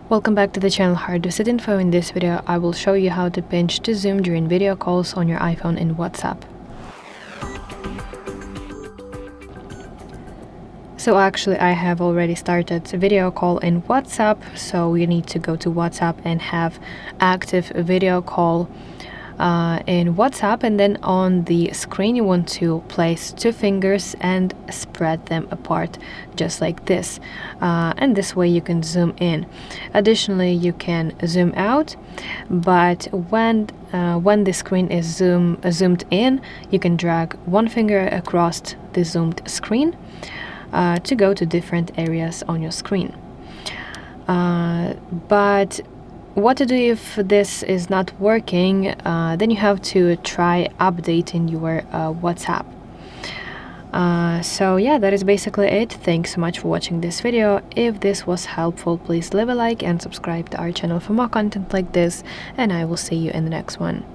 Welcome back to the channel HardReset.Info. In this video, I will show you how to pinch to zoom during video calls on your iPhone in WhatsApp. So actually, I have already started a video call in WhatsApp, so you need to go to WhatsApp and have active video call in WhatsApp, and then on the screen you want to place two fingers and spread them apart just like this, and this way you can zoom in. Additionally, you can zoom out, but when the screen is zoomed in, you can drag one finger across the zoomed screen to go to different areas on your screen. But what to do if this is not working? Then you have to try updating your WhatsApp. So yeah, that is basically it. Thanks so much for watching this video. If this was helpful, please leave a like and subscribe to our channel for more content like this, and I will see you in the next one.